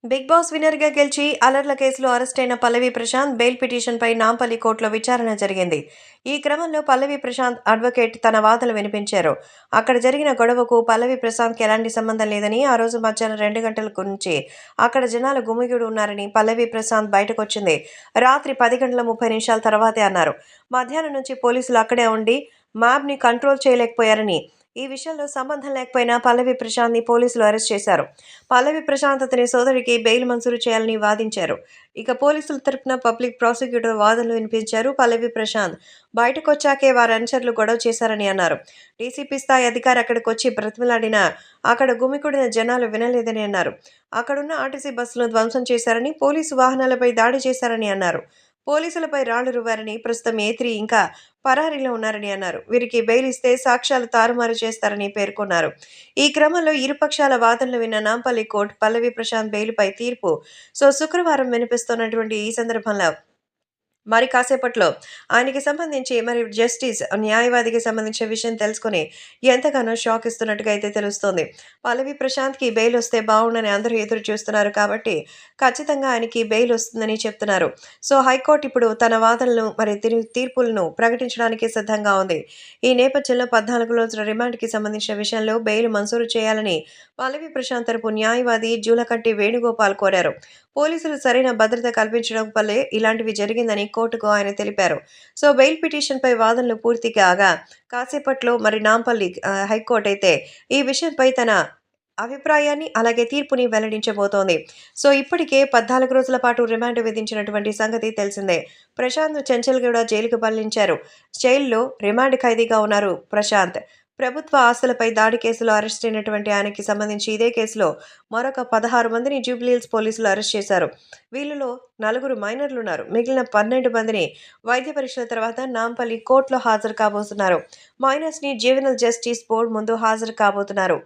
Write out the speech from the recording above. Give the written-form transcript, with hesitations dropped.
Big boss విన్నర్‌గా గెలిచి అల్లర్ల కేసులో అరెస్టైన పల్లవి Prashanth bail పిటిషన్‌పై నాంపల్లి కోర్టులో విచారణ జరిగింది. ఈ క్రమంలో పల్లవి ప్రశాంత్ అడ్వకేట్ తన వాదనలు వినిపించారు. అక్కడ జరిగిన గొడవకు పల్లవి ప్రశాంత్‌కి ఎలాంటి సంబంధం లేదని, ఆ రోజు మధ్యాహ్నం 2 గంటల నుంచి అక్కడ జనాలు గుమిగూడి ఉన్నారని పల్లవి ప్రశాంత్ బయటకొచ్చింది రాత్రి 10:30 తర్వాతే అన్నారు. మధ్యాహ్నం నుంచి పోలీసులు అక్కడే ఉండి మాబ్‌ని కంట్రోల్ చేయలేకపోయారని, ఈ విషయంలో సంబంధం లేకపోయినా పల్లవి ప్రశాంత్‌ని పోలీసులు అరెస్ట్ చేశారు. పల్లవి ప్రశాంత్ అతని సోదరికి బెయిల్ మంజూరు చేయాలని వాదించారు. ఇక పోలీసుల తరపున పబ్లిక్ ప్రాసిక్యూటర్ వాదనలు వినిపించారు. పల్లవి ప్రశాంత్ బయటకొచ్చాకే వారి అనుచరులు గొడవ చేశారని అన్నారు. డీసీపీ స్థాయి అధికారి అక్కడికొచ్చి బ్రతిమిలాడినా అక్కడ గుమికూడిన జనాలు వినలేదని అన్నారు. అక్కడున్న ఆర్టీసీ బస్సులను ధ్వంసం చేశారని, పోలీసు వాహనాలపై దాడి చేశారని అన్నారు. పోలీసులపై రాళ్లు రువ్వారని, ప్రస్తుతం ఏ3 ఇంకా పరారీలో ఉన్నారని అన్నారు. వీరికి బెయిల్ ఇస్తే సాక్ష్యాలు తారుమారు చేస్తారని పేర్కొన్నారు. ఈ క్రమంలో ఇరుపక్షాల వాదనలు విన్న నాంపల్లి కోర్టు పల్లవి ప్రశాంత్ బెయిల్‌పై తీర్పు శుక్రవారం వినిపిస్తున్నటువంటి ఈ సందర్భంలో మరి కాసేపట్లో ఆయనకి సంబంధించి జస్టిస్ న్యాయవాదికి సంబంధించిన విషయం తెలుసుకొని ఎంతగానో షాక్ ఇస్తున్నట్టుగా అయితే తెలుస్తోంది. పల్లవి ప్రశాంత్‌కి బెయిల్ వస్తే బావుండని అందరూ ఎదురు చూస్తున్నారు కాబట్టి ఖచ్చితంగా ఆయనకి బెయిల్ వస్తుందని చెప్తున్నారు. సో, హైకోర్టు ఇప్పుడు తన వాదనలు తీర్పులను ప్రకటించడానికి సిద్ధంగా ఉంది. ఈ నేపథ్యంలో 14 రోజుల రిమాండ్‌కి సంబంధించిన విషయంలో బెయిల్ మంజూరు చేయాలని పల్లవి ప్రశాంత్ తరపు న్యాయవాది జూలకంటి వేణుగోపాల్ కోరారు. పోలీసులు సరైన భద్రత కల్పించడం వల్లే ఇలాంటివి జరిగిందని కోర్టుకు ఆయన తెలిపారు. సో, బెయిల్ పిటిషన్‌పై వాదనలు పూర్తి కాగా కాసేపట్లో నాంపల్లి హైకోర్టు అయితే ఈ విషయంపై తన అభిప్రాయాన్ని అలాగే తీర్పుని వెల్లడించబోతోంది. సో, ఇప్పటికే 14 రోజుల పాటు రిమాండ్ విధించినటువంటి సంగతి తెలిసిందే. ప్రశాంత్‌ను చెంచల్గూడ జైలుకు మళ్లించారు. జైలులో రిమాండ్ ఖైదీగా ఉన్నారు ప్రశాంత్. ప్రభుత్వ ఆస్తులపై దాడి కేసులో అరెస్ట్ అయినటువంటి ఆయనకి సంబంధించి ఇదే కేసులో మరొక 16 మందిని జూబ్లీహిల్స్ పోలీసులు అరెస్ట్ చేశారు. వీళ్ళలో 4 మైనర్లున్నారు. మిగిలిన 12 మందిని వైద్య పరీక్షల తర్వాత నాంపల్లి కోర్టులో హాజరు కాబోతున్నారు. మైనర్స్‌ని జ్యువెనైల్ జస్టిస్ బోర్డు ముందు హాజరు కాబోతున్నారు.